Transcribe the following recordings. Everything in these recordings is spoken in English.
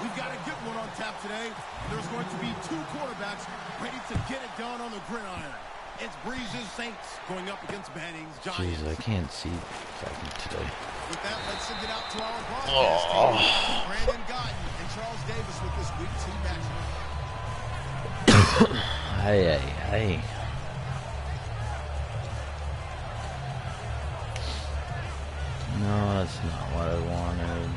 We've got a good one on tap today. There's going to be two quarterbacks ready to get it done on the gridiron. It's Breeze's Saints going up against Manning's Giants. Jeez, I can't see fucking today. With that, let's send it out to our broadcast team. Brandon Gaudin and Charles Davis with this Week 2 matchup. Hey. No, that's not what I wanted.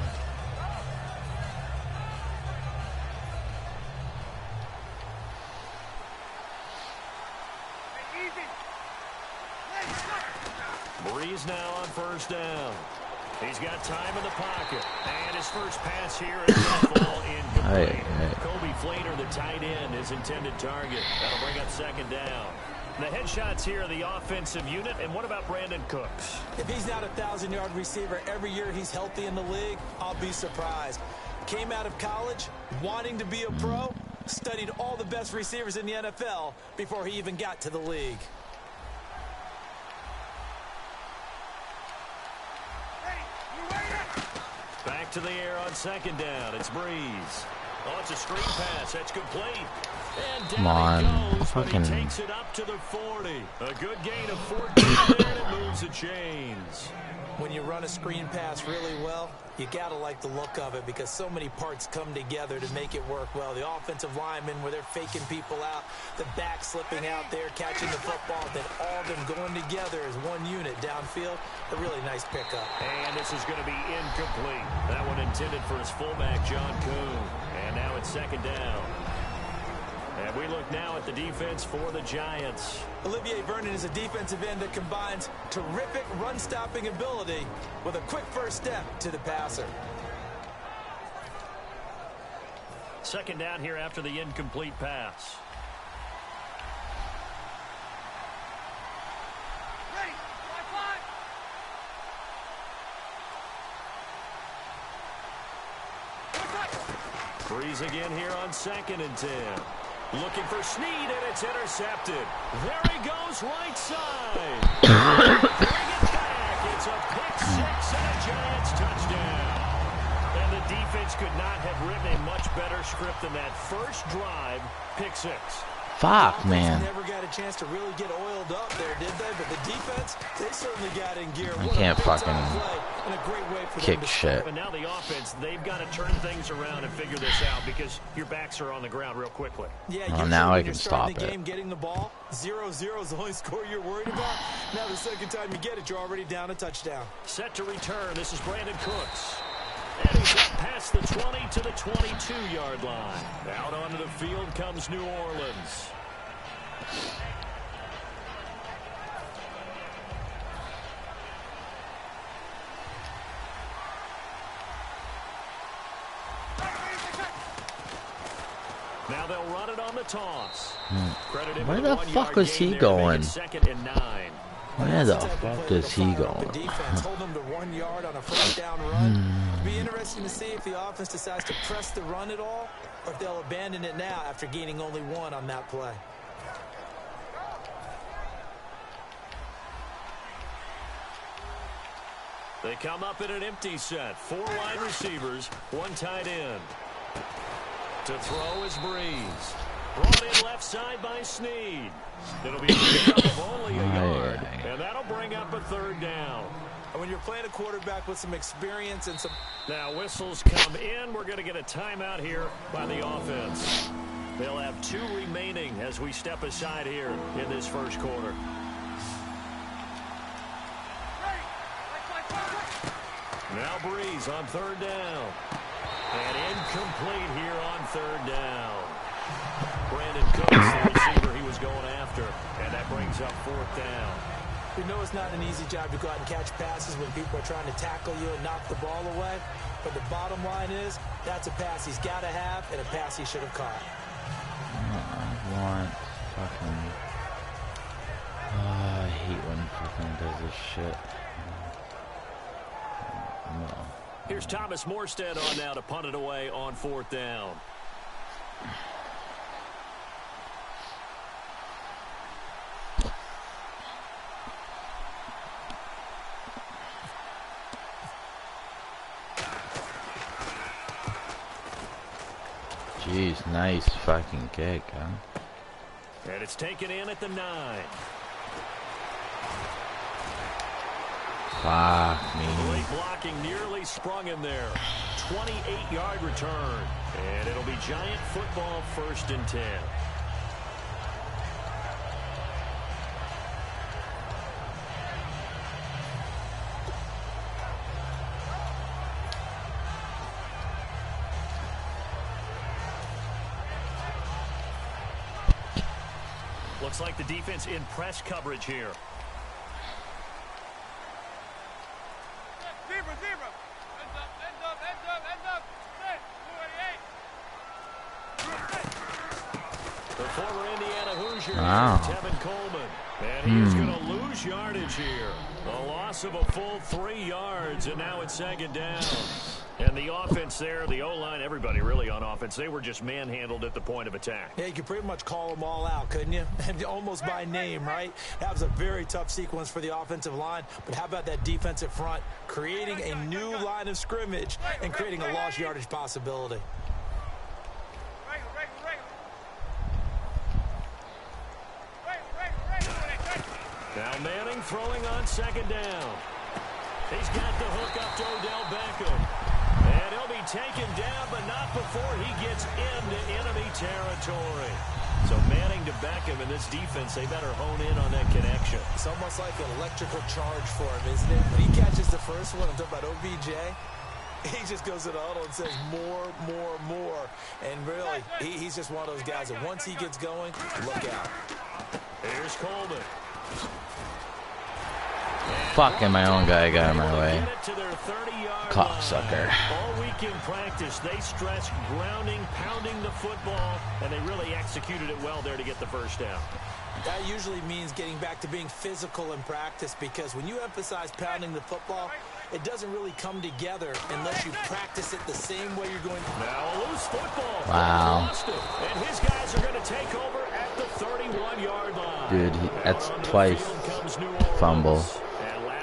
Breeze now on first down. He's got time in the pocket. And his first pass here is going to fall incomplete. Kobe Flater, the tight end, his intended target. That'll bring up second down. The headshots here are the offensive unit. And what about Brandon Cooks? If he's not a 1,000-yard receiver every year he's healthy in the league, I'll be surprised. Came out of college wanting to be a pro, studied all the best receivers in the NFL before he even got to the league. Back to the air on second down. It's Breeze. Oh, it's a screen pass. That's complete. And down he goes, but he takes it up to the 40. A good gain of 14 there, and it moves the chains. When you run a screen pass really well, you got to like the look of it because so many parts come together to make it work well. The offensive linemen, where they're faking people out, the back slipping out there, catching the football, then all of them going together as one unit downfield. A really nice pickup. And this is going to be incomplete. That one intended for his fullback, John Kuhn. And now it's second down. And we look now at the defense for the Giants. Olivier Vernon is a defensive end that combines terrific run-stopping ability with a quick first step to the passer. Second down here after the incomplete pass. Breeze again here on 2nd and 10. Looking for Snead, and it's intercepted. There he goes, right side. Bring it back. It's a pick six and a Giants touchdown. And the defense could not have written a much better script than that first drive, pick six. Fuck, man. Never got a chance to really get oiled up there, did they? But the defense, they certainly got in gear. I can't fucking kick shit. And now the offense, they've got to turn things around and figure this out because your backs are on the ground real quickly. Yeah, now I can stop the game, getting the ball, 0-0 is the only score you're worried about. Now the second time you get it, you're already down a touchdown. Set to return. This is Brandon Cooks. And he's up past the 20 to the 22-yard line. Out onto the field comes New Orleans. Now they'll run it on the toss. Where the fuck was he going? Second and 9. Where the fuck is he going? Defense hold them to 1 yard on a first down run. It'll be interesting to see if the offense decides to press the run at all, or if they'll abandon it now after gaining only 1 on that play. They come up in an empty set. 4 wide receivers, 1 tight end. To throw is Breeze. Brought in left side by Snead. It'll be a pickup of only a yard, and that'll bring up a third down. And when you're playing a quarterback with some experience and some... Now whistles come in. We're going to get a timeout here by the offense. They'll have 2 remaining as we step aside here in this first quarter. Now Breeze on third down. And incomplete here on third down. Brandon Cooks, the receiver he was going after. And that brings up 4th down. We know it's not an easy job to go out and catch passes when people are trying to tackle you and knock the ball away. But the bottom line is, that's a pass he's got to have and a pass he should have caught. I want fucking... I hate when fucking does this shit. No. Here's Thomas Morstead on now to punt it away on 4th down. Jeez, nice fucking kick, huh? And it's taken in at the 9. Fuck me. Great blocking, nearly sprung him there. 28-yard return. And it'll be Giant football, 1st and 10. Looks like the defense in press coverage here. The former Indiana Hoosier, Tevin Coleman. And he is going to lose yardage here. A loss of a full 3 yards, and now it's 2nd down. And the offense there, the O-line, everybody really on offense, they were just manhandled at the point of attack. Yeah, you could pretty much call them all out, couldn't you? Almost by name, right? That was a very tough sequence for the offensive line. But how about that defensive front creating a new line of scrimmage and creating a lost yardage possibility? Now Manning throwing on 2nd down. He's got the hook up to Odell Beckham. And he'll be taken down, but not before he gets into enemy territory. So Manning to Beckham in this defense, they better hone in on that connection. It's almost like an electrical charge for him, isn't it? When he catches the first one, I'm talking about OBJ, he just goes to the huddle and says more, more, more. And really, he's just one of those guys that once he gets going, look out. Here's Coleman. Fucking my own guy got in my way. Cocksucker. All week in practice, they stress grounding, pounding the football, and they really executed it well there to get the 1st down. That usually means getting back to being physical in practice, because when you emphasize pounding the football, it doesn't really come together unless you practice it the same way you're going. Now a loose football. Wow. And his guys are going to take over at the 31-yard line. Dude, that's twice fumble.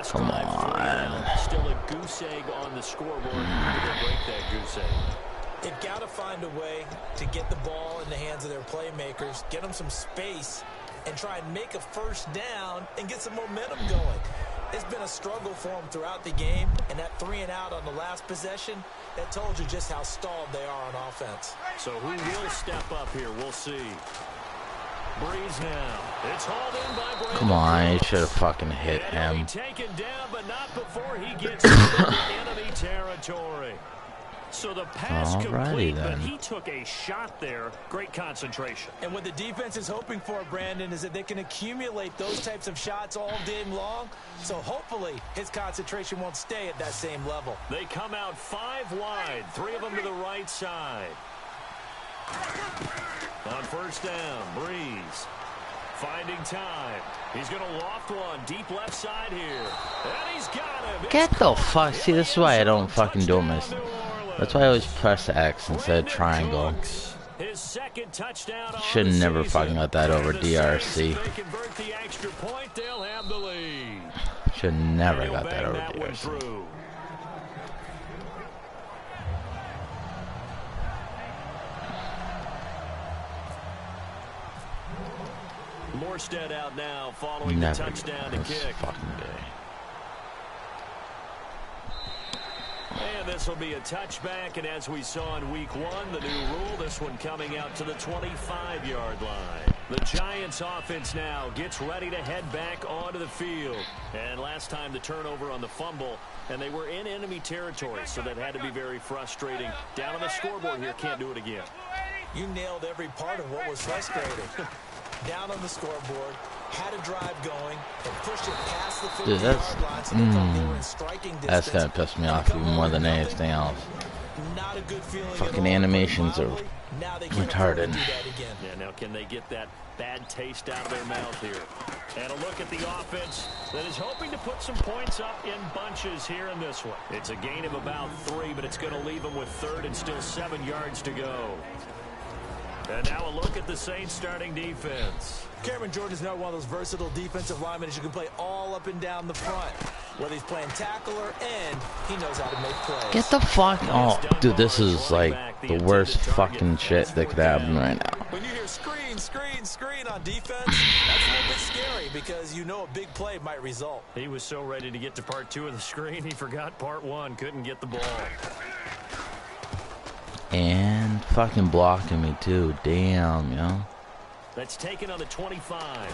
Come on. Still a goose egg on the scoreboard. They're going to break that goose egg. They've got to find a way to get the ball in the hands of their playmakers, get them some space, and try and make a 1st down and get some momentum going. It's been a struggle for them throughout the game, and that 3-and-out on the last possession, that told you just how stalled they are on offense. So who will step up here? We'll see. Breeze now. It's hauled in by Brandon. Come on, he should have fucking hit him. He'll be taken down, but not before he gets into enemy territory. So the pass complete, but he took a shot there. Great concentration. And what the defense is hoping for, Brandon, is that they can accumulate those types of shots all game long. So hopefully his concentration won't stay at that same level. They come out 5 wide, 3 of them to the right side. On 1st down, Breeze finding time. He's going to loft one deep left side here. And he's got him. Get the fuck. See, this is why I don't fucking do this. That's why I always press X instead of triangle. His 2nd touchdown. Should never fucking let that over DRC. They convert the extra point, they'll have the lead. Should never got that over DRC. Morstead out now following the touchdown to kick. And this will be a touchback, and as we saw in week 1, the new rule, this one coming out to the 25-yard line. The Giants offense now gets ready to head back onto the field. And last time the turnover on the fumble, and they were in enemy territory, so that had to be very frustrating. Down on the scoreboard here, can't do it again. You nailed every part of what was frustrating. Down on the scoreboard, had a drive going, and pushed it past the 50-yard line, so they thought they were in striking distance. That's gonna piss me off even more than anything else. Not a good feeling. Fucking animations are retarded. Yeah, now can they get that bad taste out of their mouth here? And a look at the offense that is hoping to put some points up in bunches here in this one. It's a gain of about 3, but it's going to leave them with 3rd and still 7 yards to go. And now a look at the Saints starting defense. Cameron Jordan is now one of those versatile defensive linemen as you can play all up and down the front. Whether he's playing tackle or end, he knows how to make plays. Get the fuck. Oh, dude, this is like the worst fucking shit that could happen right now. When you hear screen, screen, screen on defense, that's a little bit scary because you know a big play might result. He was so ready to get to part 2 of the screen, he forgot part 1. Couldn't get the ball. And fucking blocking me too. Damn, yo. That's taken on the 25.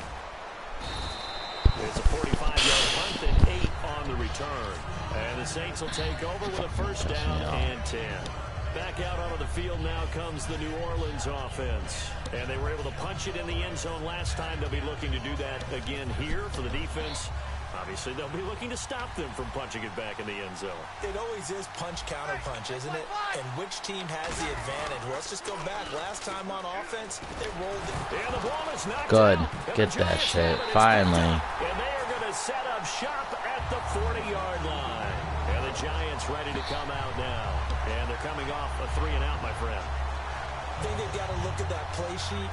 It's a 45-yard punt and 8 on the return. And the Saints will take over with a first down and 10. Back out onto the field now comes the New Orleans offense. And they were able to punch it in the end zone last time. They'll be looking to do that again here for the defense. Obviously, they'll be looking to stop them from punching it back in the end zone. It always is punch-counter-punch, isn't it? And which team has the advantage? Well, let's just go back. Last time on offense, they rolled it. And the ball is knocked Good. out. Get that shit. Finally. And they are going to set up shop at the 40-yard line. And the Giants ready to come out now. And they're coming off a 3-and-out, my friend. I think they've got to look at that play sheet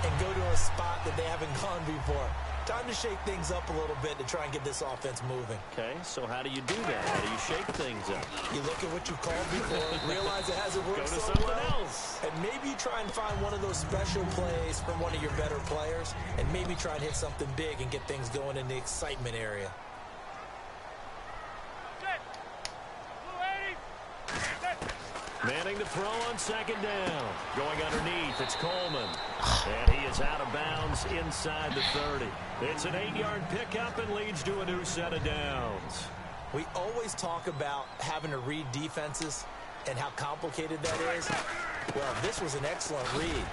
and go to a spot that they haven't gone before. Time to shake things up a little bit to try and get this offense moving. Okay, so how do you do that? How do you shake things up? You look at what you called before, realize it hasn't worked Go to so something well, else. and maybe you try and find one of those special plays from one of your better players, and maybe try and hit something big and get things going in the excitement area. Manning to throw on second down. Going underneath, it's Coleman. And he is out of bounds inside the 30. It's an 8-yard pickup and leads to a new set of downs. We always talk about having to read defenses and how complicated that is. Well, this was an excellent read.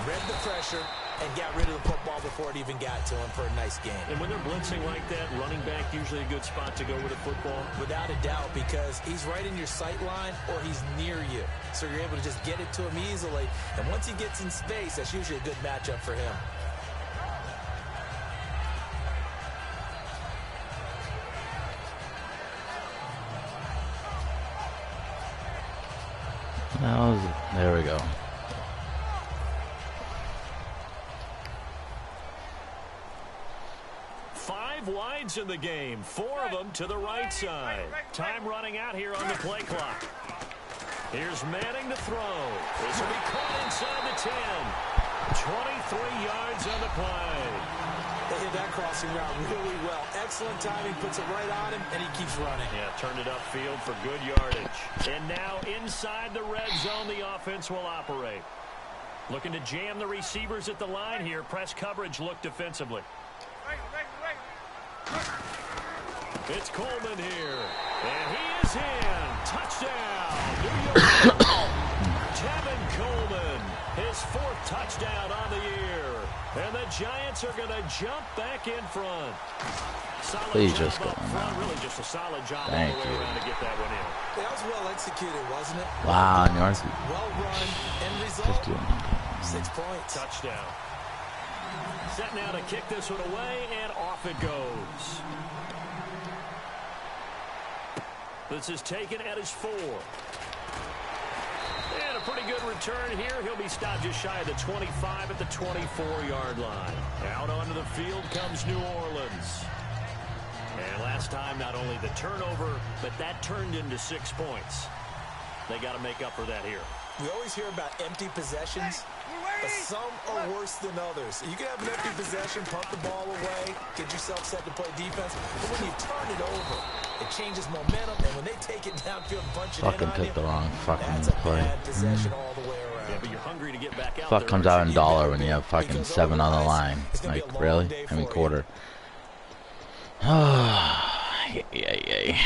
Read the pressure and got rid of the football before it even got to him for a nice game. And when they're blitzing like that, running back usually a good spot to go with a football. Without a doubt, because he's right in your sight line or he's near you. So you're able to just get it to him easily. And once he gets in space, that's usually a good matchup for him. There we go. Five wides in the game, 4 of them to the right side. Time running out here on the play clock. Here's Manning to throw. This will be caught inside the 10. 23 yards on the play. They hit that crossing route really well. Excellent timing, puts it right on him, and he keeps running. Yeah, turned it upfield for good yardage. And now inside the red zone, the offense will operate. Looking to jam the receivers at the line here. Press coverage look defensively. It's Coleman here. And he is in. Touchdown. New York. Tevin Coleman. His 4th touchdown on the year. And the Giants are going to jump back in front. Solid Please job just go up on front. now. Really just a solid job Thank all the way you. around to get that one in. That was well executed, wasn't it? Wow, North Well run. End result, 51. 6 points. Touchdown. Set now to kick this one away, and off it goes. This is taken at his 4. And a pretty good return here. He'll be stopped just shy of the 25 at the 24-yard line. Out onto the field comes New Orleans. And last time, not only the turnover, but that turned into 6 points. They got to make up for that here. We always hear about empty possessions, but some are worse than others. You can have an empty possession, pump the ball away, get yourself set to play defense, but when you turn it over, it changes momentum, and when they take it downfield and punch it Fucking in on took you, the wrong fucking that's a play. bad possession all the way around. Yeah, but you're hungry to get back out Fuck there. comes out in You dollar better when you be, have fucking because 7 on the otherwise, line. it's gonna be Like, a long really? day I mean, for quarter. Yay.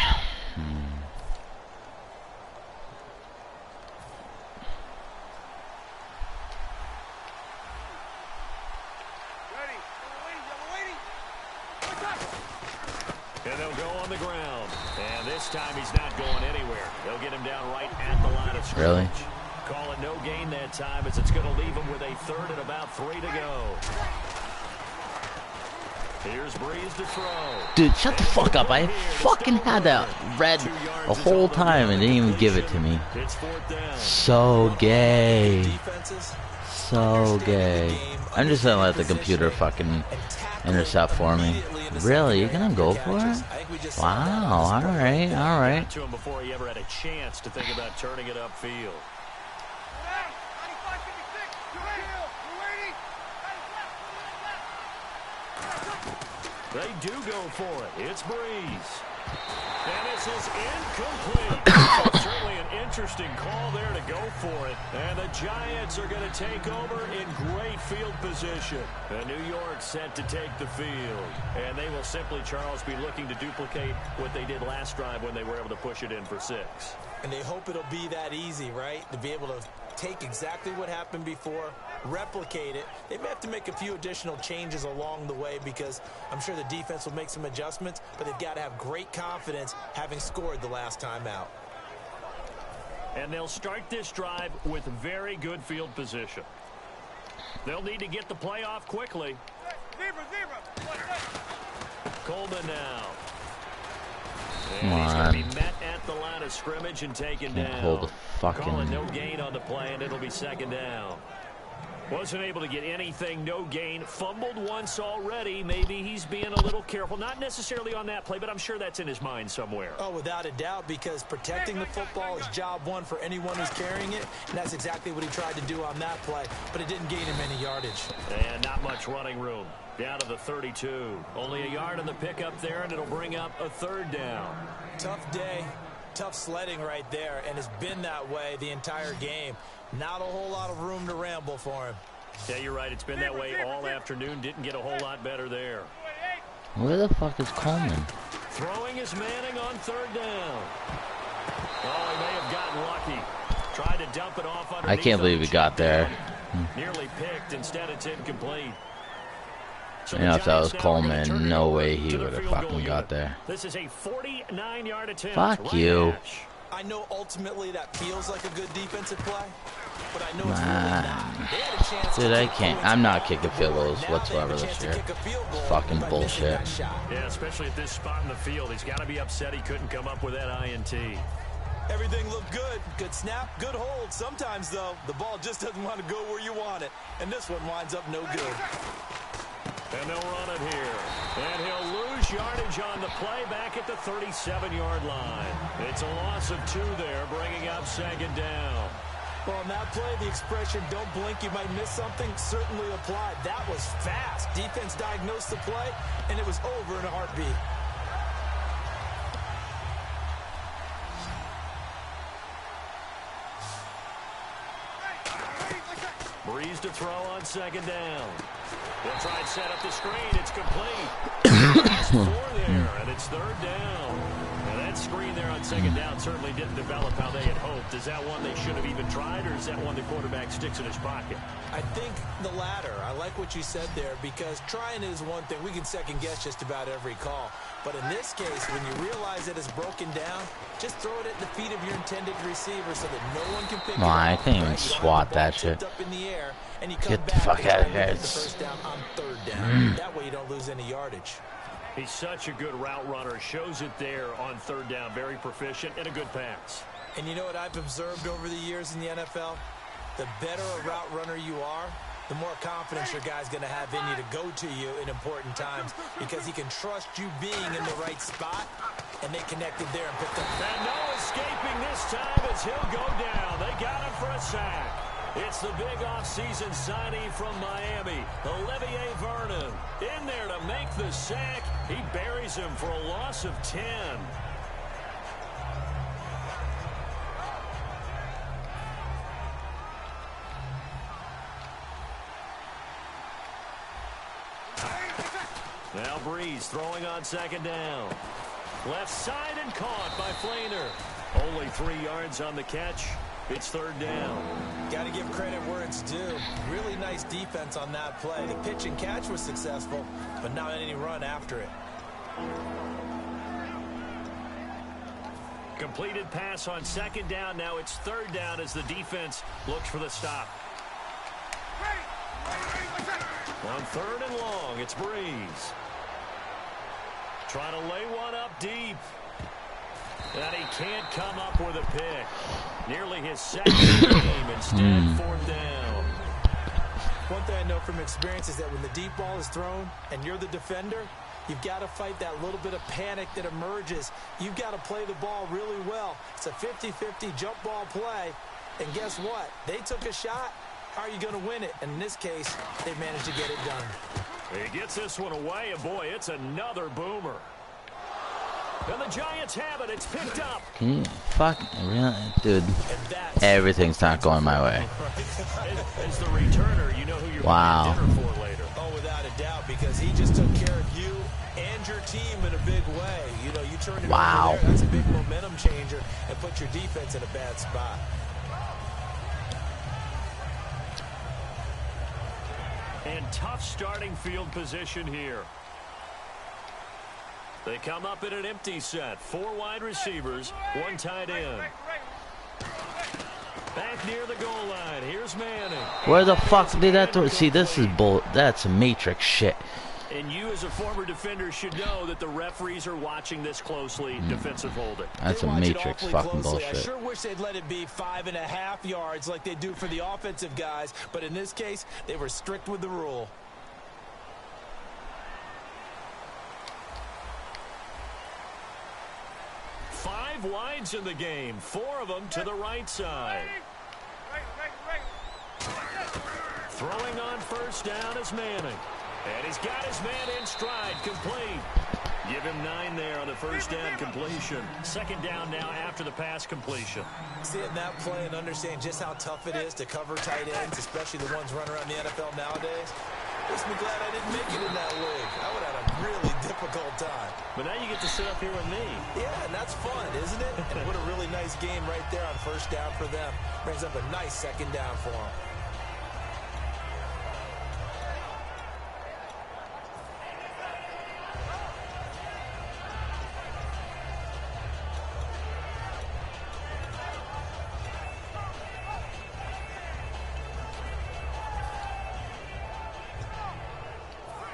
And they'll go on the ground. And this time he's not going anywhere. They'll get him down right at the line of scrimmage. Really? Call it no gain that time as it's going to leave him with a 3rd and about 3 to go. Here's Breeze to throw. Dude, shut the fuck up. I fucking had that read the whole time and didn't even give it to me. It's 4th down. So gay. Defenses, So gay. I'm just gonna let the computer fucking intercept for me. Really? You're gonna go for it? Wow. All right. All right. To him before he ever had a chance to think about turning it upfield. They do go for it. It's Breeze. And this is incomplete. So certainly an interesting call there to go for it. And the Giants are going to take over in great field position. And New York set to take the field. And they will simply, Charles, be looking to duplicate what they did last drive when they were able to push it in for 6. And they hope it'll be that easy, right? To be able to take exactly what happened before, replicate it. They may have to make a few additional changes along the way because I'm sure the defense will make some adjustments, but they've got to have great confidence having scored the last time out. And they'll start this drive with very good field position. They'll need to get the play off quickly. Coleman now. Come and he's on. going to be met at the line of scrimmage and taken down. Hold the fucking... Calling no gain on the play, and it'll be 2nd down. Wasn't able to get anything, no gain. Fumbled once already. Maybe he's being a little careful. Not necessarily on that play, but I'm sure that's in his mind somewhere. Oh, without a doubt, because protecting the football is job one for anyone who's carrying it, and that's exactly what he tried to do on that play, but it didn't gain him any yardage. And not much running room. Down to the 32. Only a yard on the pickup there, and it'll bring up a 3rd down. Tough day, tough sledding right there, and it's been that way the entire game. Not a whole lot of room to ramble for him. Yeah, you're right. It's been that way all afternoon. Didn't get a whole lot better there. Where the fuck is Coleman? Throwing is Manning on 3rd down. Oh, he may have gotten lucky. Tried to dump it off underneath. I can't believe he got there. Nearly picked. Instead, it's incomplete. So You know, if that was Giants now are gonna turn Coleman, it no over way to he the would have field goal fucking got unit. there. This is a 49-yard attempt. Fuck right you. hash. I know ultimately that feels like a good defensive play, but I know it's really not. They had a chance Dude, to I take can't. points I'm not on kicking the field board. goals Now they whatsoever have a this chance to year. kick a field goal Fucking by missing bullshit. that shot. Yeah, especially at this spot in the field. He's got to be upset he couldn't come up with that INT. Everything looked good. Good snap, good hold. Sometimes, though, the ball just doesn't want to go where you want it. And this one winds up no good. And they'll run it here. And he'll lose yardage on the play back at the 37-yard line. It's a loss of 2 there, bringing up 2nd down. Well, on that play, the expression, don't blink, you might miss something, certainly applied. That was fast. Defense diagnosed the play, and it was over in a heartbeat. Breeze to throw on 2nd down. They'll try and set up the screen. It's complete. Last 4 there, and it's 3rd down. And that screen there on 2nd down certainly didn't develop how they had hoped. Is that one they should have even tried, or is that one the quarterback sticks in his pocket? I think the latter. I like what you said there, because trying is one thing. We can second-guess just about every call. But in this case, when you realize that it's broken down, just throw it at the feet of your intended receiver so that no one can pick it up. I can't even Right? You don't have swat the ball that shit. tipped up in the air, and you Get come the back fuck and out of try here. and get the It's- first down on 3rd down. That way you don't lose any yardage. He's such a good route runner. Shows it there on 3rd down. Very proficient and a good pass. And you know what I've observed over the years in the NFL? The better a route runner you are, the more confidence your guy's going to have in you to go to you in important times, because he can trust you being in the right spot, and they connected there and picked up. And no escaping this time as he'll go down. They got him for a sack. It's the big offseason signing from Miami, Olivier Vernon. In there to make the sack. He buries him for a loss of 10. Now Breeze throwing on 2nd down. Left side and caught by Flainer. Only 3 yards on the catch. It's 3rd down. Got to give credit where it's due. Really nice defense on that play. The pitch and catch was successful, but not any run after it. Completed pass on 2nd down. Now it's 3rd down as the defense looks for the stop. On 3rd and long, it's Breeze. Trying to lay one up deep. And he can't come up with a pick. Nearly his 2nd game. Instead, 4th down. Well, one thing I know from experience is that when the deep ball is thrown and you're the defender, you've got to fight that little bit of panic that emerges. You've got to play the ball really well. It's a 50-50 jump ball play. And guess what? They took a shot. How are you going to win it? And in this case, they managed to get it done. He gets this one away, and boy, it's another boomer. And the Giants have it. It's picked up. Can you fuck, really? Dude, everything's not going my way. As the returner, you know who you're wow. going to dinner for later. Oh, without a doubt, because he just took care of you and your team in a big way. You know, you turned it over there. That's a big momentum changer and put your defense in a bad spot. And tough starting field position here. They come up in an empty set. 4 wide receivers, 1 tight end. Back near the goal line. Here's Manning. Where the fuck did that throw? See, this is bull. That's Matrix shit. And you as a former defender should know that the referees are watching this closely. Defensive holding. That's a Matrix fucking bullshit. I sure wish they'd let it be 5.5 yards like they do for the offensive guys. But in this case, they were strict with the rule. Five wides in the game. 4 of them to the right side. Throwing on first down is Manning. And he's got his man in stride, complete. Give him 9 there on the first down completion. Second down now after the pass completion. Seeing that play and understand just how tough it is to cover tight ends, especially the ones running around the NFL nowadays, makes me glad I didn't make it in that league. I would have had a really difficult time. But now you get to sit up here with me. Yeah, and that's fun, isn't it? And what a really nice game right there on first down for them. Brings up a nice second down for them.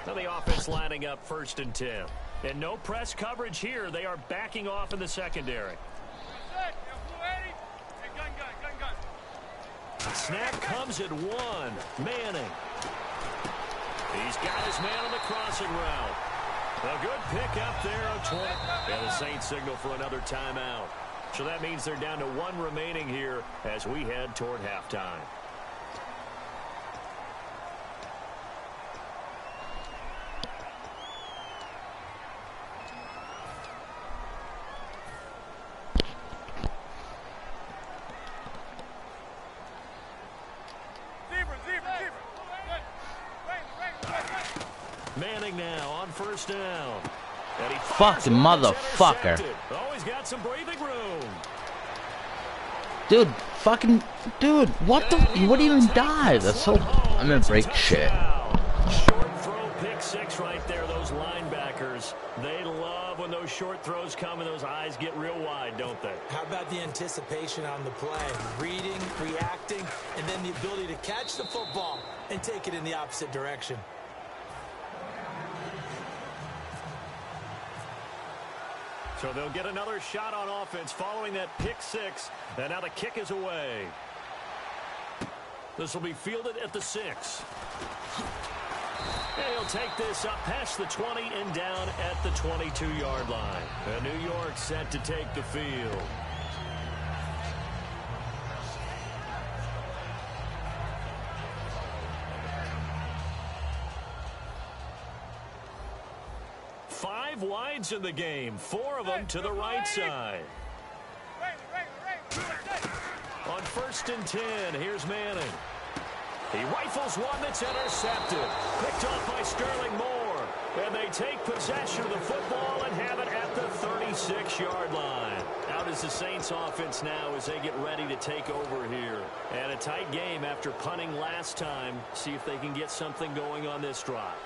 Now the offense lining up 1st and 10. And no press coverage here. They are backing off in the secondary. Snap comes at 1. Manning. He's got his man on the crossing route. A good pick up there on 20. And the Saints signal for another timeout. So that means they're down to 1 remaining here as we head toward halftime. Manning now on first down. And he fucking motherfucker. Oh, he's got some breathing room. Dude, fucking, dude, what the, you wouldn't even dive. That's so, I'm gonna break shit. Short throw, pick 6 right there. Those linebackers, they love when those short throws come and those eyes get real wide, don't they? How about the anticipation on the play? Reading, reacting, and then the ability to catch the football and take it in the opposite direction. So they'll get another shot on offense following that pick 6. And now the kick is away. This will be fielded at the 6. And he'll take this up past the 20 and down at the 22-yard line. And New York set to take the field. Wides in the game, 4 of them to the right side. On 1st and 10, here's Manning. He rifles one that's intercepted. Picked off by Sterling Moore. And they take possession of the football and have it at the 36-yard line. Out is the Saints offense now as they get ready to take over here. And a tight game after punting last time. See if they can get something going on this drive.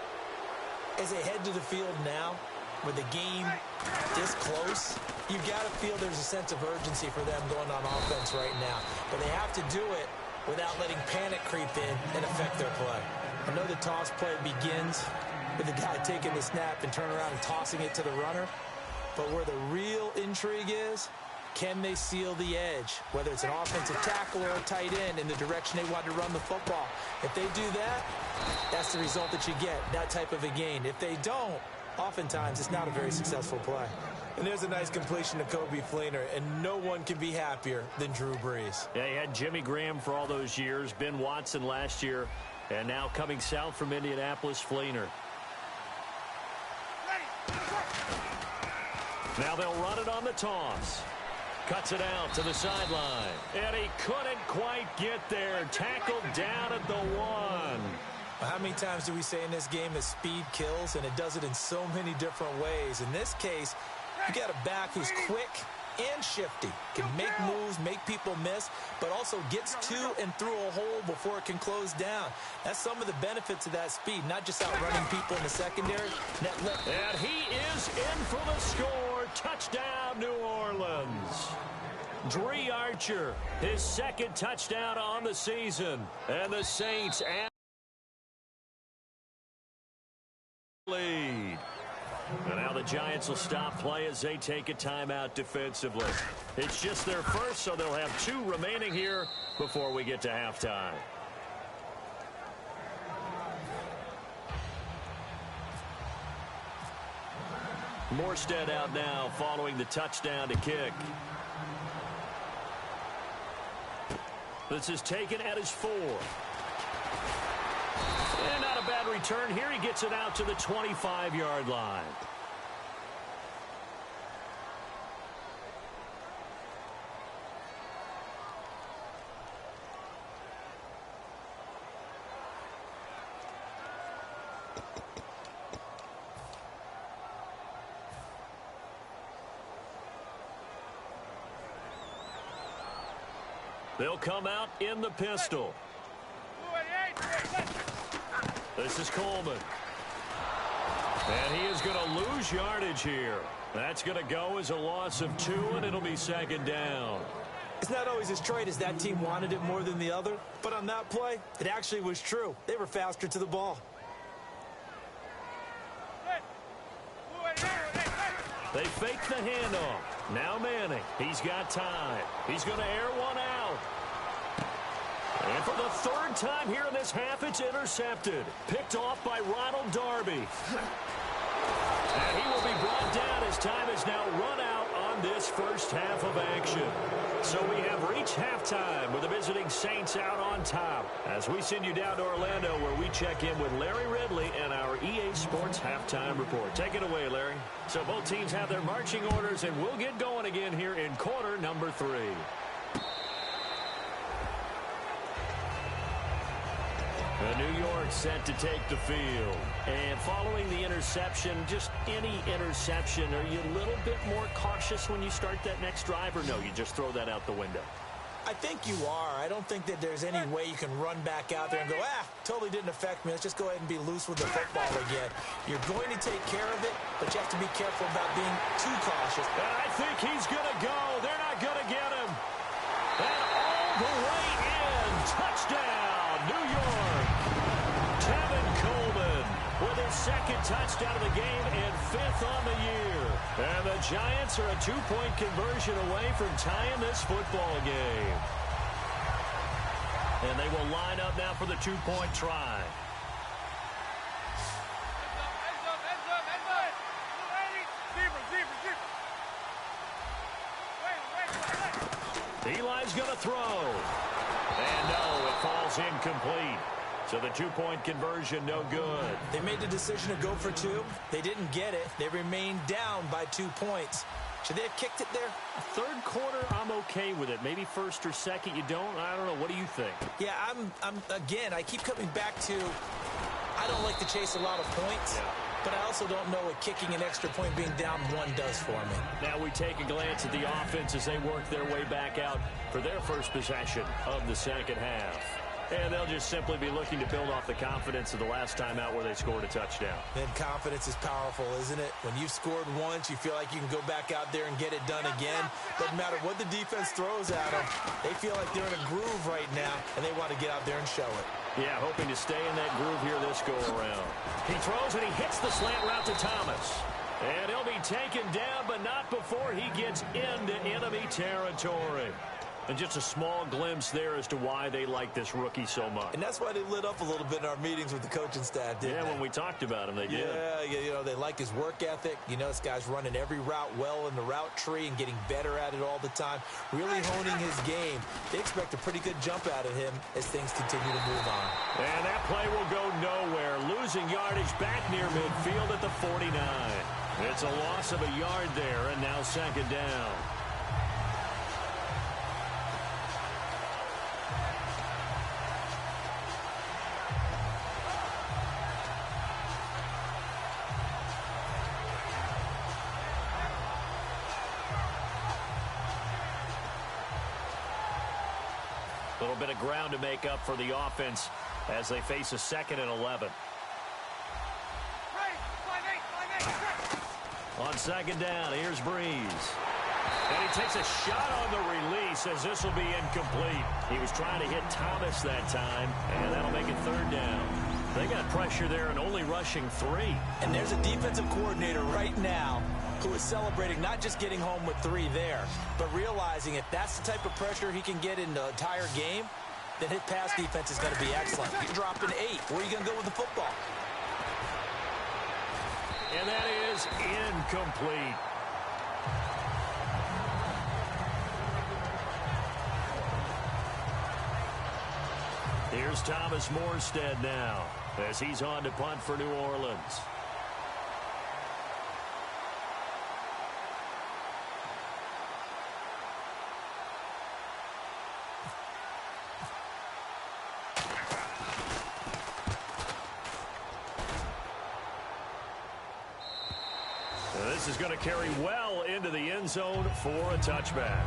As they head to the field now, with the game this close, you've got to feel there's a sense of urgency for them going on offense right now. But they have to do it without letting panic creep in and affect their play. I know the toss play begins with the guy taking the snap and turning around and tossing it to the runner. But where the real intrigue is Can they seal the edge, whether it's an offensive tackle or a tight end, in the direction they want to run the football? If they do that, that's the result that you get, that type of a gain. If they don't, oftentimes it's not a very successful play. And there's a nice completion to Coby Fleener, and no one can be happier than Drew Brees. Yeah, he had Jimmy Graham for all those years, Ben Watson last year, and now coming south from Indianapolis, Fleener. Now they'll run it on the toss. Cuts it out to the sideline. And he couldn't quite get there. Tackled down at the 1. How many times do we say in this game that speed kills, and it does it in so many different ways? In this case, you got a back who's quick and shifty, can make moves, make people miss, but also gets to and through a hole before it can close down. That's some of the benefits of that speed, not just outrunning people in the secondary. And he is in for the score. Touchdown, New Orleans. Dre Archer, his second touchdown on the season. And the Saints add lead. And now the Giants will stop play as they take a timeout defensively. It's just their first, so they'll have 2 remaining here before we get to halftime. Morstead out now following the touchdown to kick. This is taken at his 4. And not a bad return here. He gets it out to the 25-yard line. They'll come out in the pistol. This is Coleman. And he is going to lose yardage here. That's going to go as a loss of 2, and it'll be second down. It's not always as straight as that team wanted it more than the other, but on that play, it actually was true. They were faster to the ball. They fake the handoff. Now Manning. He's got time. He's going to air one out. And for the 3rd time here in this half, it's intercepted. Picked off by Ronald Darby. And he will be brought down as time is now run out on this first half of action. So we have reached halftime with the visiting Saints out on top as we send you down to Orlando where we check in with Larry Ridley and our EA Sports Halftime Report. Take it away, Larry. So both teams have their marching orders, and we'll get going again here in quarter number 3. New York set to take the field. And following the interception, just any interception, are you a little bit more cautious when you start that next drive, or no, you just throw that out the window? I think you are. I don't think that there's any way you can run back out there and go, totally didn't affect me. Let's just go ahead and be loose with the football again. You're going to take care of it, but you have to be careful about being too cautious. And I think he's going to go. They're not going to get him. And all the way in. Touchdown, New York. Tevin Coleman with his second touchdown of the game and 5th on the year. And the Giants are a 2-point conversion away from tying this football game. And they will line up now for the 2-point try. Eli's going to throw. And no, it falls incomplete. So the 2-point conversion, no good. They made the decision to go for 2. They didn't get it. They remained down by 2 points. Should they have kicked it there? Third quarter, I'm okay with it. Maybe first or second, you don't. I don't know. What do you think? Yeah, again, I keep coming back to, I don't like to chase a lot of points. Yeah. But I also don't know what kicking an extra point being down 1 does for me. Now we take a glance at the offense as they work their way back out for their first possession of the second half. And they'll just simply be looking to build off the confidence of the last time out where they scored a touchdown. And confidence is powerful, isn't it? When you've scored once, you feel like you can go back out there and get it done again. Doesn't matter what the defense throws at them. They feel like they're in a groove right now, and they want to get out there and show it. Yeah, hoping to stay in that groove here this go-around. He throws, and he hits the slant route to Thomas. And he'll be taken down, but not before he gets into enemy territory. And just a small glimpse there as to why they like this rookie so much. And that's why they lit up a little bit in our meetings with the coaching staff, didn't they? When we talked about him, they did. Yeah, they like his work ethic. You know, this guy's running every route well in the route tree and getting better at it all the time, really honing his game. They expect a pretty good jump out of him as things continue to move on. And that play will go nowhere, losing yardage back near midfield at the 49. It's a loss of a yard there, and now second down. A little bit of ground to make up for the offense as they face a 2nd and 11. On second down, here's Breeze. And he takes a shot on the release as this will be incomplete. He was trying to hit Thomas that time, and that'll make it 3rd down. They got pressure there and only rushing 3. And there's a defensive coordinator right now who is celebrating not just getting home with 3 there, but realizing if that's the type of pressure he can get in the entire game, then his pass defense is going to be excellent. You're dropping 8. Where are you going to go with the football? And that is incomplete. Here's Thomas Morstead now as he's on to punt for New Orleans. This is going to carry well into the end zone for a touchback.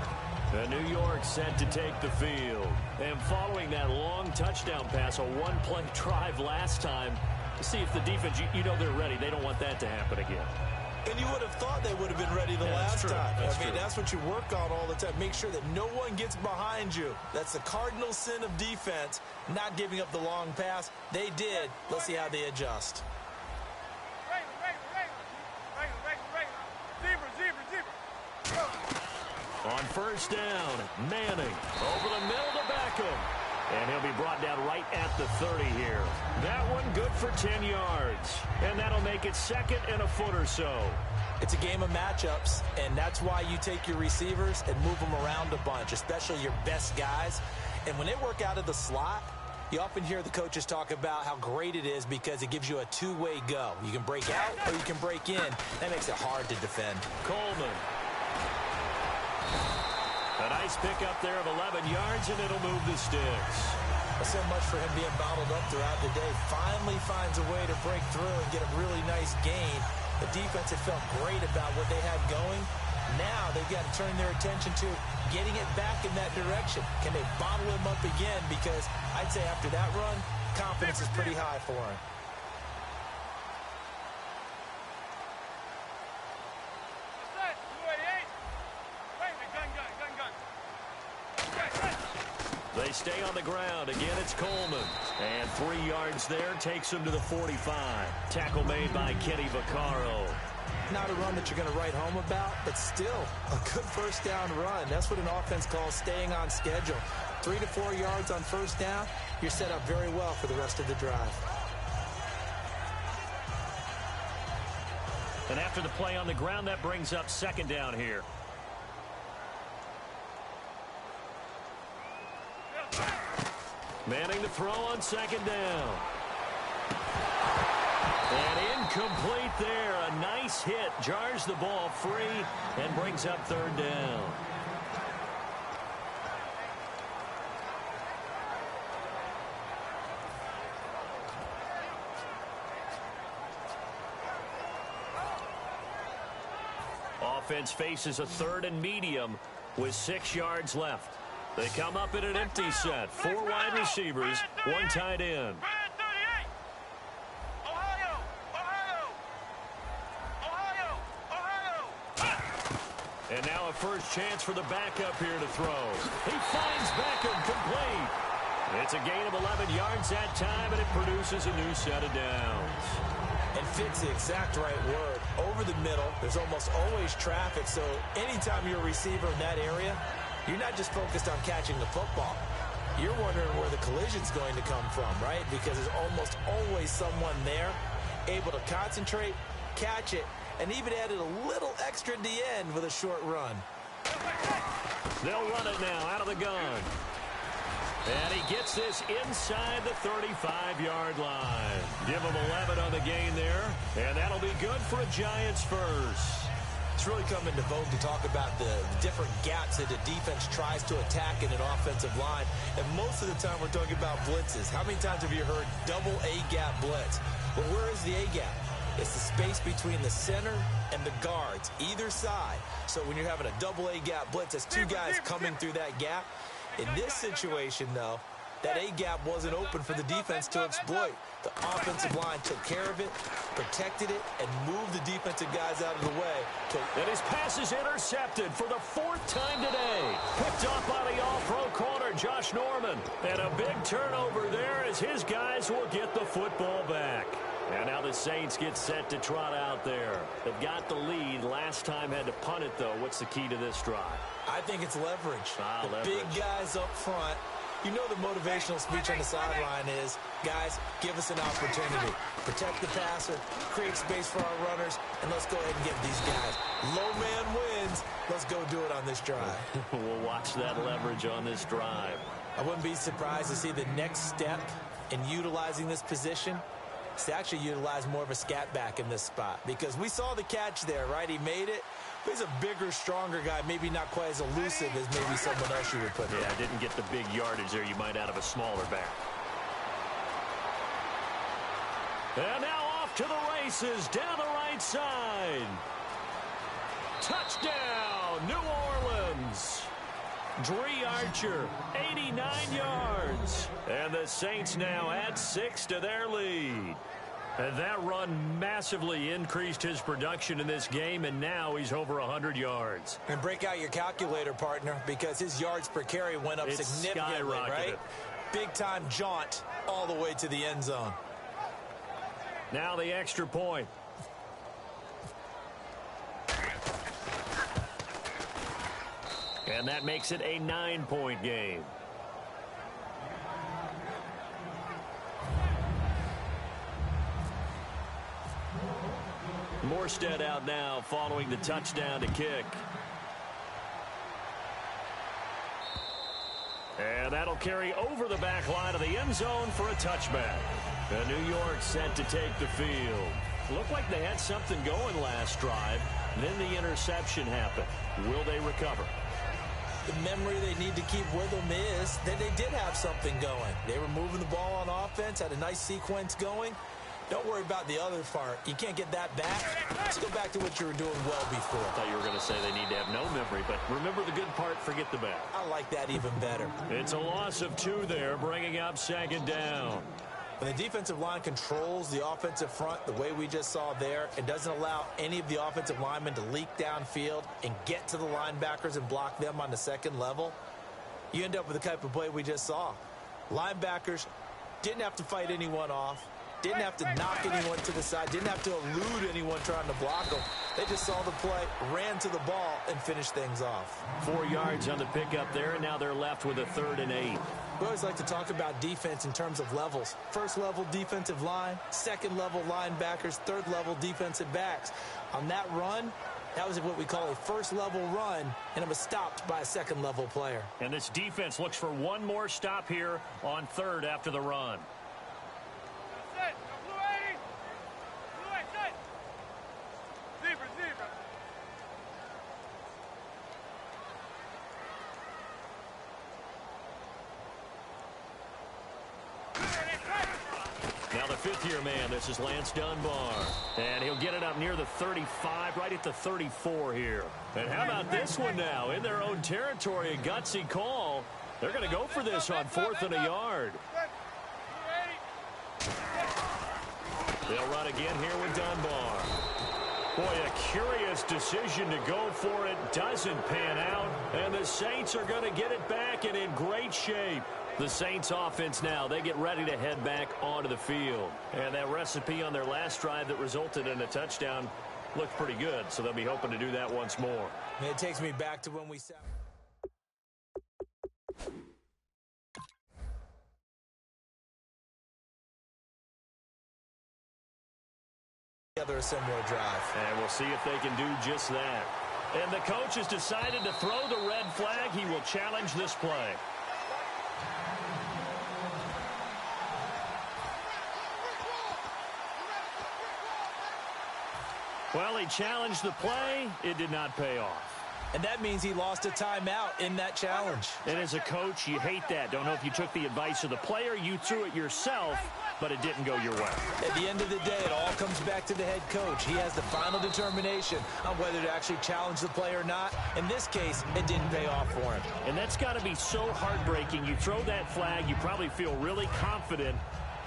New York set to take the field. And following that long touchdown pass, a one-play drive last time, to see if the defense, you know they're ready. They don't want that to happen again. And you would have thought they would have been ready the last time. I mean, that's what you work on all the time. Make sure that no one gets behind you. That's the cardinal sin of defense, not giving up the long pass. They did. Let's see how they adjust. On first down, Manning over the middle to Beckham. And he'll be brought down right at the 30 here. That one good for 10 yards. And that'll make it 2nd and a foot or so. It's a game of matchups, and that's why you take your receivers and move them around a bunch, especially your best guys. And when they work out of the slot, you often hear the coaches talk about how great it is because it gives you a two-way go. You can break out or you can break in. That makes it hard to defend. Coleman. A nice pickup there of 11 yards, and it'll move the sticks. So much for him being bottled up throughout the day. Finally finds a way to break through and get a really nice gain. The defense had felt great about what they had going. Now they've got to turn their attention to getting it back in that direction. Can they bottle him up again? Because I'd say after that run, confidence is pretty high for him. They stay on the ground. Again, it's Coleman. And 3 yards there takes him to the 45. Tackle made by Kenny Vaccaro. Not a run that you're going to write home about, but still a good first down run. That's what an offense calls staying on schedule. 3 to 4 yards on first down, you're set up very well for the rest of the drive. And after the play on the ground, that brings up 2nd down here. Manning to throw on 2nd down. And incomplete there. A nice hit. Jars the ball free and brings up 3rd down. Offense faces a 3rd and medium with 6 yards left. They come up in an empty set. 4 wide receivers, 1 tight end. And now a first chance for the backup here to throw. He finds Beckham complete. It's a gain of 11 yards that time, and it produces a new set of downs. And fit's the exact right word. Over the middle, there's almost always traffic, so anytime you're a receiver in that area, you're not just focused on catching the football. You're wondering where the collision's going to come from, right? Because there's almost always someone there able to concentrate, catch it, and even added a little extra at the end with a short run. They'll run it now out of the gun. And he gets this inside the 35-yard line. Give him 11 on the gain there, and that'll be good for a Giants first. It's really come into vogue to talk about the different gaps that a defense tries to attack in an offensive line. And most of the time we're talking about blitzes. How many times have you heard double A-gap blitz? Well, where is the A-gap? It's the space between the center and the guards, either side. So when you're having a double A-gap blitz, that's two guys coming through that gap. In this situation, though, that A-gap wasn't open for the defense to exploit. The offensive line took care of it, protected it, and moved the defensive guys out of the way. And his pass is intercepted for the 4th time today. Picked off by the all-pro corner, Josh Norman. And a big turnover there as his guys will get the football back. And now the Saints get set to trot out there. They've got the lead. Last time had to punt it, though. What's the key to this drive? I think it's leverage. Leverage. Big guys up front. You know the motivational speech on the sideline is, guys, give us an opportunity. Protect the passer, create space for our runners, and let's go ahead and get these guys. Low man wins. Let's go do it on this drive. We'll watch that leverage on this drive. I wouldn't be surprised to see the next step in utilizing this position is to actually utilize more of a scat back in this spot. Because we saw the catch there, right? He made it. He's a bigger, stronger guy, maybe not quite as elusive as maybe someone else you would put there. Yeah, didn't get the big yardage there you might out of a smaller back. And now off to the races, down the right side. Touchdown, New Orleans. Dree Archer, 89 yards. And the Saints now add 6 to their lead. And that run massively increased his production in this game, and now he's over 100 yards. And break out your calculator, partner, because his yards per carry went up significantly, right? Big-time jaunt all the way to the end zone. Now the extra point. And that makes it a 9-point game. Morstead out now following the touchdown to kick. And that'll carry over the back line of the end zone for a touchback. And New York set to take the field. Looked like they had something going last drive. Then the interception happened. Will they recover? The memory they need to keep with them is that they did have something going. They were moving the ball on offense, had a nice sequence going. Don't worry about the other part. You can't get that back. Let's go back to what you were doing well before. I thought you were going to say they need to have no memory, but remember the good part, forget the bad. I like that even better. It's a loss of 2 there, bringing up 2nd down. When the defensive line controls the offensive front the way we just saw there, it doesn't allow any of the offensive linemen to leak downfield and get to the linebackers and block them on the second level. You end up with the type of play we just saw. Linebackers didn't have to fight anyone off. Didn't have to knock anyone to the side. Didn't have to elude anyone trying to block them. They just saw the play, ran to the ball, and finished things off. 4 yards on the pickup there, and now they're left with a 3rd and 8. We always like to talk about defense in terms of levels. First level defensive line, second level linebackers, third level defensive backs. On that run, that was what we call a first level run, and it was stopped by a second level player. And this defense looks for one more stop here on 3rd after the run. Now the 5th-year man, this is Lance Dunbar. And he'll get it up near the 35, right at the 34 here. And how about this one now? In their own territory, a gutsy call. They're going to go for this on 4th and a yard. They'll run again here with Dunbar. Boy, a curious decision to go for it. Doesn't pan out. And the Saints are going to get it back and in great shape. The Saints offense now, they get ready to head back onto the field. And that recipe on their last drive that resulted in a touchdown looked pretty good. So they'll be hoping to do that once more. It takes me back to when we sat together a similar drive. And we'll see if they can do just that. And the coach has decided to throw the red flag. He will challenge this play. Well, he challenged the play. It did not pay off. And that means he lost a timeout in that challenge. And as a coach, you hate that. Don't know if you took the advice of the player. You threw it yourself, but it didn't go your way. At the end of the day, it all comes back to the head coach. He has the final determination on whether to actually challenge the play or not. In this case, it didn't pay off for him. And that's got to be so heartbreaking. You throw that flag, you probably feel really confident,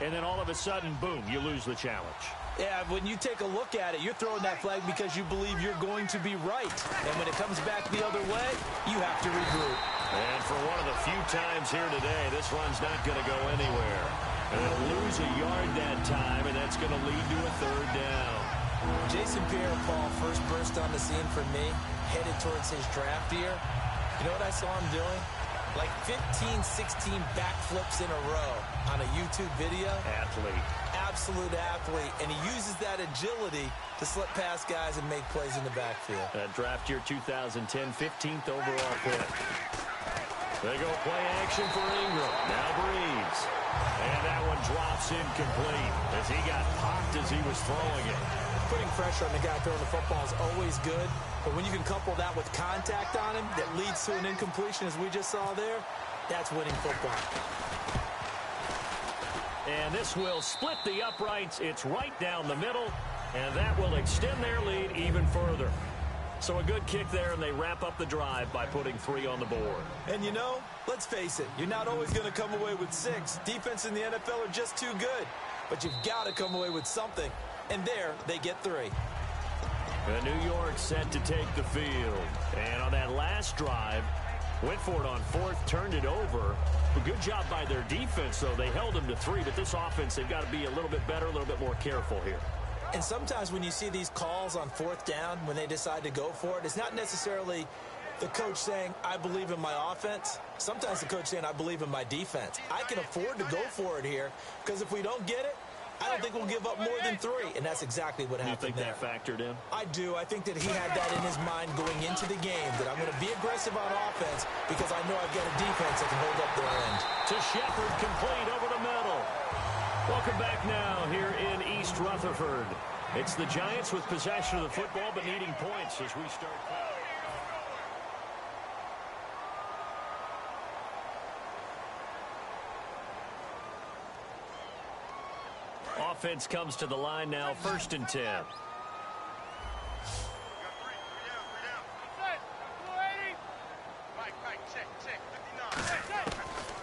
and then all of a sudden, boom, you lose the challenge. Yeah, when you take a look at it, you're throwing that flag because you believe you're going to be right. And when it comes back the other way, you have to regroup. And for one of the few times here today, this run's not going to go anywhere. And they'll lose a yard that time, and that's going to lead to a third down. Jason Pierre-Paul first burst on the scene for me, headed towards his draft year. You know what I saw him doing? Like 15, 16 backflips in a row on a YouTube video. Athlete. Absolute athlete. And he uses that agility to slip past guys and make plays in the backfield. Draft year 2010, 15th overall pick. They go play action for Ingram. Now Breeze. And that one drops incomplete as he got popped as he was throwing it. Putting pressure on the guy throwing the football is always good, but when you can couple that with contact on him that leads to an incompletion, as we just saw there, that's winning football. And this will split the uprights. It's right down the middle, and that will extend their lead even further. So a good kick there, and they wrap up the drive by putting 3 on the board. And you know, let's face it, you're not always going to come away with 6. Defense in the NFL are just too good, but you've got to come away with something. And there, they get 3. And New York set to take the field. And on that last drive, went for it on 4th, turned it over. A good job by their defense, though. They held them to 3, but this offense, they've got to be a little bit better, a little bit more careful here. And sometimes when you see these calls on 4th down, when they decide to go for it, it's not necessarily the coach saying, I believe in my offense. Sometimes the coach saying, I believe in my defense. I can afford to go for it here, because if we don't get it, I don't think we'll give up more than 3, and that's exactly what happened there. You think that factored in? I do. I think that he had that in his mind going into the game, that I'm going to be aggressive on offense because I know I've got a defense that can hold up their end. To Shepard, complete over the middle. Welcome back now here in East Rutherford. It's the Giants with possession of the football but needing points as we start. Offense comes to the line now, 1st and 10.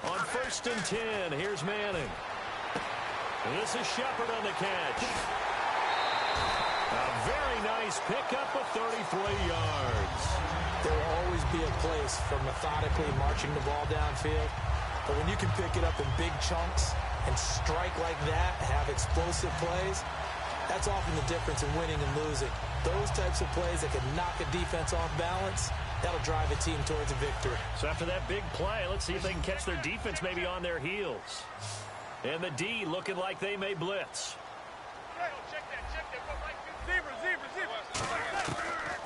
On 1st and 10, here's Manning. And this is Shepard on the catch. A very nice pickup of 33 yards. There will always be a place for methodically marching the ball downfield, but when you can pick it up in big chunks and strike like that, have explosive plays, that's often the difference in winning and losing. Those types of plays that can knock a defense off balance, that'll drive a team towards a victory. So after that big play, let's see if they can catch their defense maybe on their heels. And the D looking like they may blitz.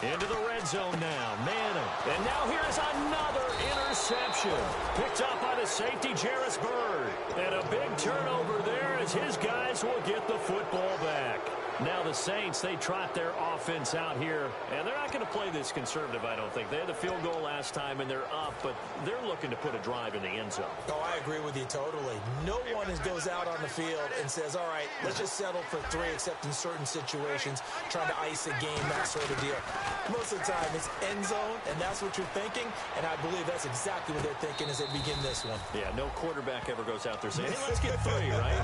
Into the red zone now, Manning. And now here's another interception. Picked up by the safety, Jarris Byrd. And a big turnover there as his guys will get the football back. Now the Saints, they trot their offense out here, and they're not going to play this conservative, I don't think. They had the field goal last time, and they're up, but they're looking to put a drive in the end zone. Oh, I agree with you totally. No one goes out on the field and says, all right, let's just settle for 3, except in certain situations, trying to ice a game, that sort of deal. Most of the time, it's end zone, and that's what you're thinking, and I believe that's exactly what they're thinking as they begin this one. Yeah, no quarterback ever goes out there saying, hey, let's get 3, right?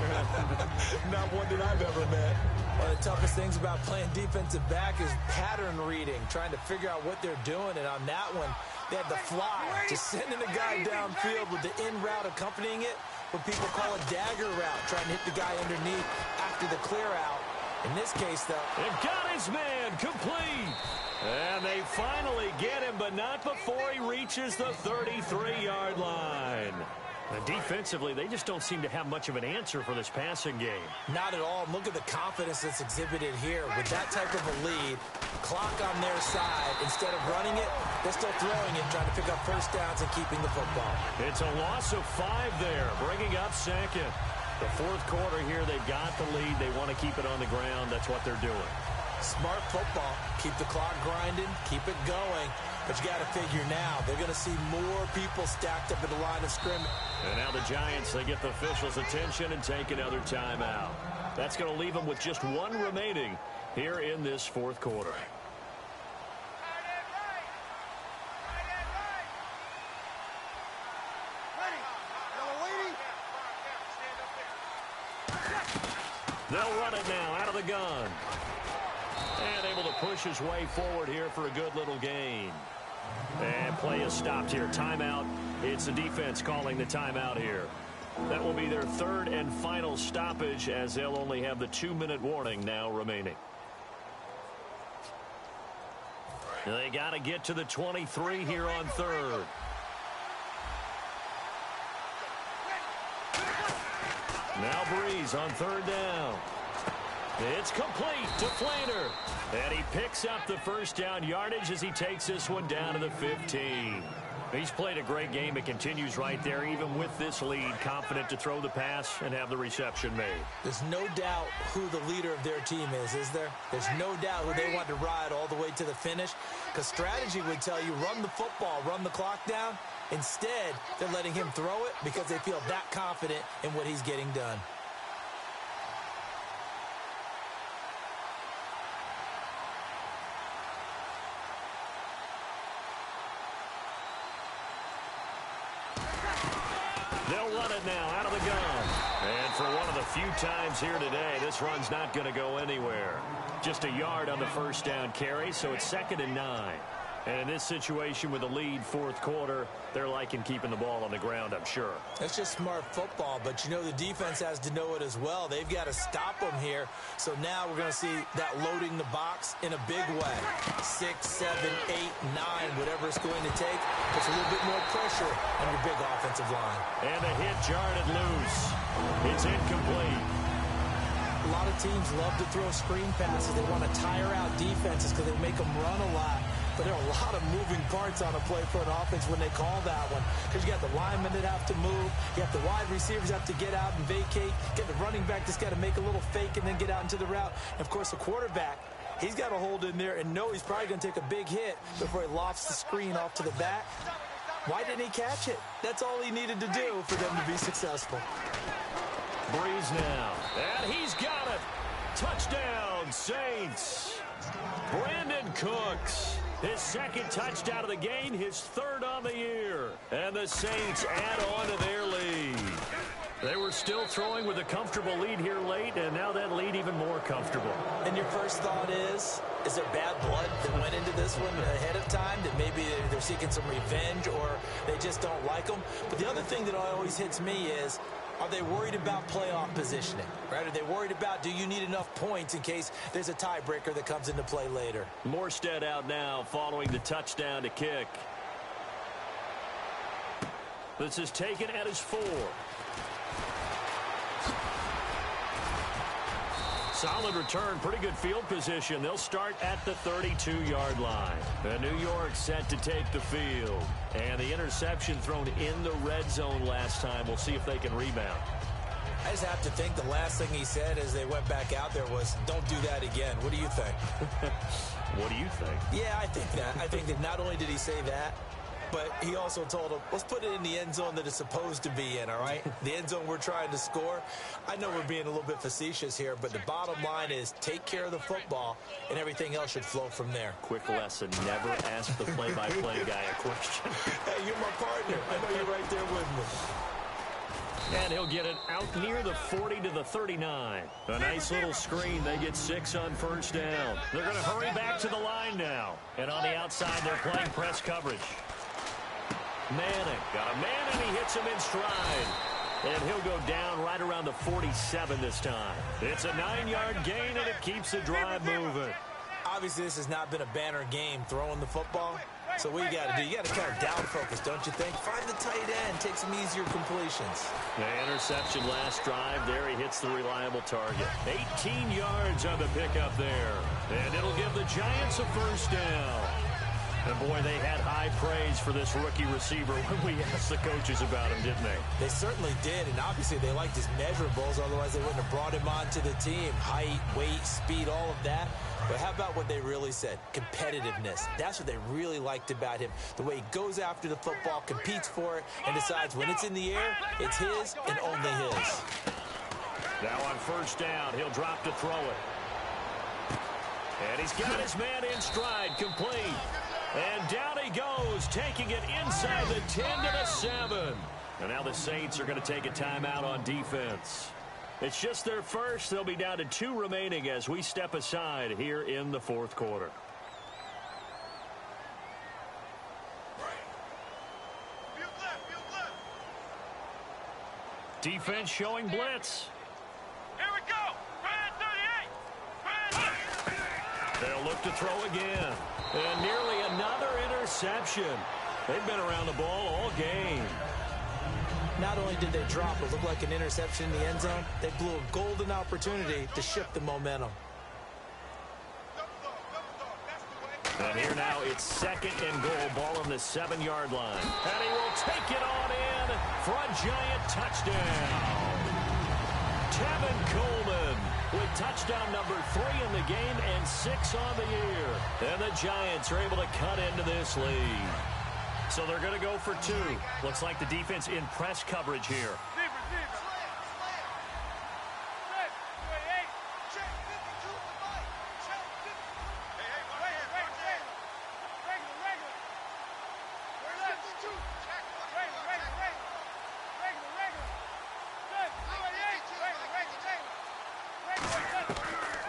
Not one that I've ever met. By the toughest things about playing defensive back is pattern reading, trying to figure out what they're doing. And on that one, they had the fly, just sending a guy downfield with the in route accompanying it, what people call a dagger route, trying to hit the guy underneath after the clear out. In this case, though, they've got his man complete. And they finally get him, but not before he reaches the 33-yard line. And defensively, they just don't seem to have much of an answer for this passing game. Not at all. Look at the confidence that's exhibited here. With that type of a lead, clock on their side, instead of running it, they're still throwing it, trying to pick up first downs and keeping the football. It's a loss of 5 there, bringing up second. The fourth quarter here, they've got the lead. They want to keep it on the ground. That's what they're doing. Smart football. Keep the clock grinding. Keep it going. But you got to figure now, they're going to see more people stacked up at the line of scrimmage. And now the Giants, they get the officials' attention and take another timeout. That's going to leave them with just 1 remaining here in this fourth quarter. They'll run it now out of the gun. And able to push his way forward here for a good little gain. And play is stopped here. Timeout. It's the defense calling the timeout here. That will be their third and final stoppage, as they'll only have the 2-minute warning now remaining. They got to get to the 23 here on third. Now Breeze on third down. It's complete to Flainer. And he picks up the first down yardage as he takes this one down to the 15. He's played a great game. It continues right there, even with this lead, confident to throw the pass and have the reception made. There's no doubt who the leader of their team is there? There's no doubt who they want to ride all the way to the finish, because strategy would tell you run the football, run the clock down. Instead, they're letting him throw it because they feel that confident in what he's getting done. They'll run it now out of the gun. And for one of the few times here today, this run's not going to go anywhere. Just a yard on the first down carry, so it's 2nd and 9. And in this situation with the lead fourth quarter, they're liking keeping the ball on the ground, I'm sure. That's just smart football, but you know the defense has to know it as well. They've got to stop them here. So now we're going to see that loading the box in a big way. 6, 7, 8, 9, whatever it's going to take. Puts a little bit more pressure on your big offensive line. And the hit jarred it loose. It's incomplete. A lot of teams love to throw screen passes. They want to tire out defenses because they make them run a lot. But there are a lot of moving parts on a play for an offense when they call that one. Because you got the linemen that have to move. You have the wide receivers have to get out and vacate. You got the running back that's got to make a little fake and then get out into the route. And, of course, the quarterback, he's got to hold in there and know he's probably going to take a big hit before he lofts the screen off to the back. Why didn't he catch it? That's all he needed to do for them to be successful. Breeze now. And he's got it. Touchdown, Saints. Brandon Cooks. His second touchdown of the game, his third on the year. And the Saints add on to their lead. They were still throwing with a comfortable lead here late, and now that lead even more comfortable. And your first thought is there bad blood that went into this one ahead of time, that maybe they're seeking some revenge or they just don't like them? But the other thing that always hits me is, are they worried about playoff positioning? Right? Are they worried about, do you need enough points in case there's a tiebreaker that comes into play later? Morstead out now following the touchdown to kick. This is taken at his 4. Solid return, pretty good field position. They'll start at the 32-yard line. And New York set to take the field. And the interception thrown in the red zone last time. We'll see if they can rebound. I just have to think the last thing he said as they went back out there was, don't do that again. What do you think? What do you think? Yeah, I think that. I think that not only did he say that, but he also told him, let's put it in the end zone that it's supposed to be in, all right? The end zone we're trying to score. I know we're being a little bit facetious here, but the bottom line is take care of the football, and everything else should flow from there. Quick lesson, never ask the play-by-play guy a question. Hey, you're my partner. I know you're right there with me. And he'll get it out near the 40 to the 39. A nice little screen. They get 6 on first down. They're going to hurry back to the line now. And on the outside, they're playing press coverage. Manning got a man, and he hits him in stride. And he'll go down right around the 47 this time. It's a 9-yard gain, and it keeps the drive moving. Obviously, this has not been a banner game throwing the football. So what you got to do, you got to kind of down focus, don't you think? Find the tight end, take some easier completions. The interception last drive. There he hits the reliable target. 18 yards on the pickup there. And it'll give the Giants a first down. And, boy, they had high praise for this rookie receiver when we asked the coaches about him, didn't they? They certainly did, and obviously they liked his measurables. Otherwise, they wouldn't have brought him onto the team. Height, weight, speed, all of that. But how about what they really said? Competitiveness. That's what they really liked about him. The way he goes after the football, competes for it, and decides when it's in the air, it's his and only his. Now on first down, he'll drop to throw it. And he's got his man in stride, complete. And down he goes, taking it inside the 10 to the 7. And now the Saints are going to take a timeout on defense. It's just their first. They'll be down to 2 remaining as we step aside here in the fourth quarter. Defense showing blitz. Here we go. Brand 38. They'll look to throw again. And nearly another interception. They've been around the ball all game. Not only did they drop what looked like an interception in the end zone, they blew a golden opportunity to shift the momentum. And here now it's 2nd and goal, ball on the 7-yard line. And he will take it on in for a Giant touchdown. Tevin Coleman with touchdown number 3 in the game and 6 on the year. And the Giants are able to cut into this lead. So they're going to go for 2. Looks like the defense in press coverage here.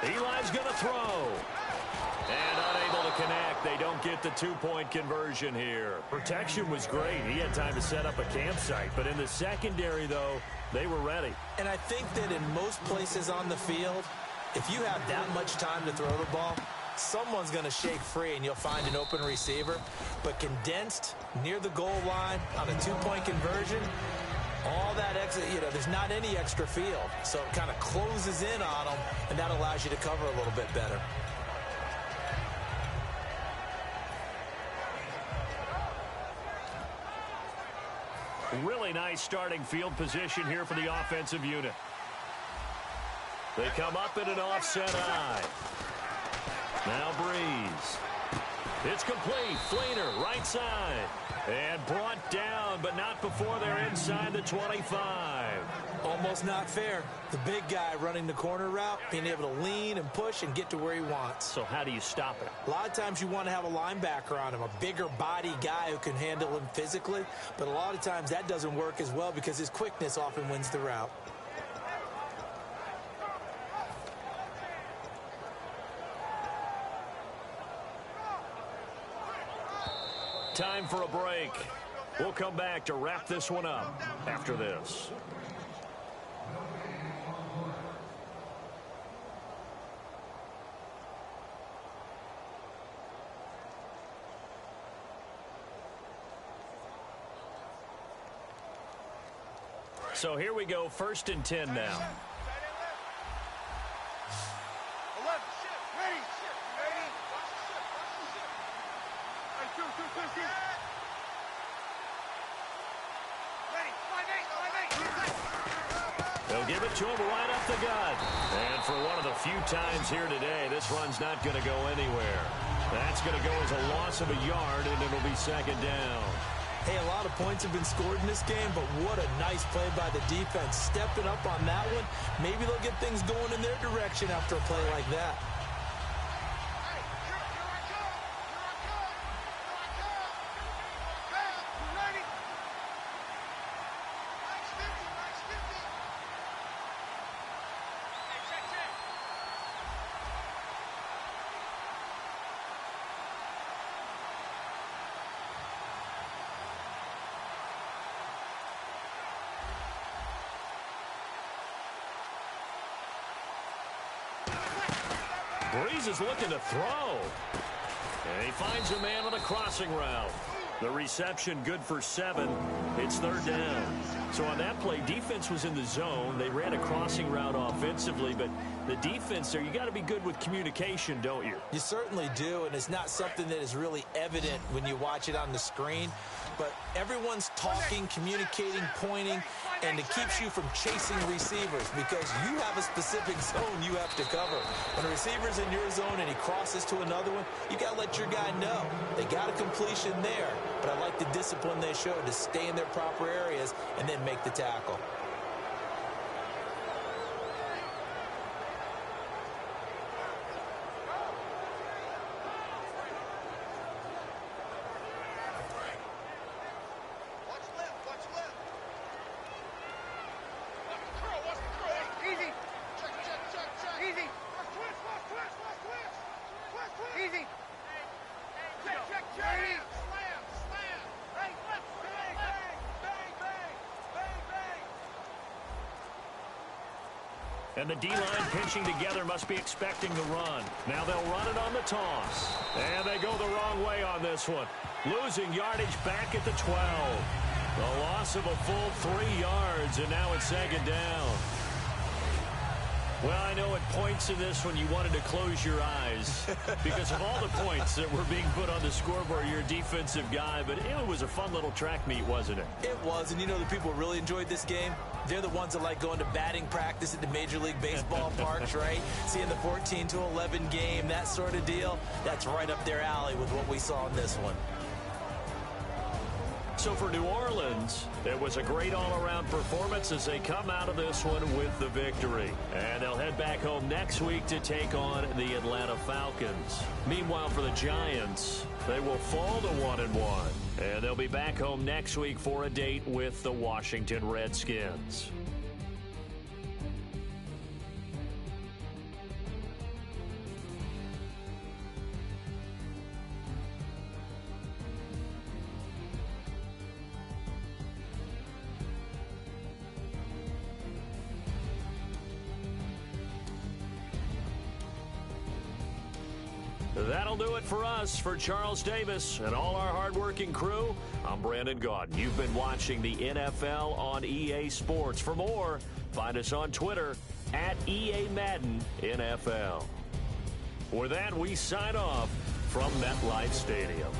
Eli's going to throw. And unable to connect. They don't get the 2-point conversion here. Protection was great. He had time to set up a campsite. But in the secondary, though, they were ready. And I think that in most places on the field, if you have that much time to throw the ball, someone's going to shake free and you'll find an open receiver. But condensed near the goal line on a 2-point conversion, all that extra, there's not any extra field. So it kind of closes in on them, and that allows you to cover a little bit better. Really nice starting field position here for the offensive unit. They come up in an offset eye. Now Breeze. It's complete. Fleener, right side. And brought down, but not before they're inside the 25. Almost not fair. The big guy running the corner route, being able to lean and push and get to where he wants. So how do you stop it? A lot of times you want to have a linebacker on him, a bigger body guy who can handle him physically. But a lot of times that doesn't work as well because his quickness often wins the route. Time for a break. We'll come back to wrap this one up after this. So here we go, 1st and 10 now. They'll give it to him right up the gut. And for one of the few times here today, this run's not going to go anywhere. That's going to go as a loss of a yard, and it'll be 2nd down. Hey, a lot of points have been scored in this game, but what a nice play by the defense. Stepping up on that one. Maybe they'll get things going in their direction after a play like that. Breeze is looking to throw. And he finds a man on a crossing route. The reception good for 7. It's 3rd down. So on that play, defense was in the zone. They ran a crossing route offensively, but the defense there, you got to be good with communication, don't you? You certainly do, and it's not something that is really evident when you watch it on the screen. But everyone's talking, communicating, pointing, and it keeps you from chasing receivers because you have a specific zone you have to cover. When a receiver's in your zone and he crosses to another one, you got to let your guy know. They got a completion there, but I like the discipline they showed to stay in their proper areas and then make the tackle. And the D-line pinching together must be expecting the run. Now they'll run it on the toss. And they go the wrong way on this one. Losing yardage back at the 12. The loss of a full 3 yards, and now it's 2nd down. Well, I know at points in this one you wanted to close your eyes because of all the points that were being put on the scoreboard. You're a defensive guy, but it was a fun little track meet, wasn't it? It was, and you know the people who really enjoyed this game? They're the ones that like going to batting practice at the Major League Baseball parks, right? Seeing the 14-11 game, that sort of deal. That's right up their alley with what we saw in this one. So for New Orleans, it was a great all-around performance as they come out of this one with the victory. And they'll head back home next week to take on the Atlanta Falcons. Meanwhile, for the Giants, they will fall to 1-1. And they'll be back home next week for a date with the Washington Redskins. That'll do it for us. For Charles Davis and all our hardworking crew, I'm Brandon Gaudin. You've been watching the NFL on EA Sports. For more, find us on Twitter at EA Madden NFL. With that, we sign off from MetLife Stadium.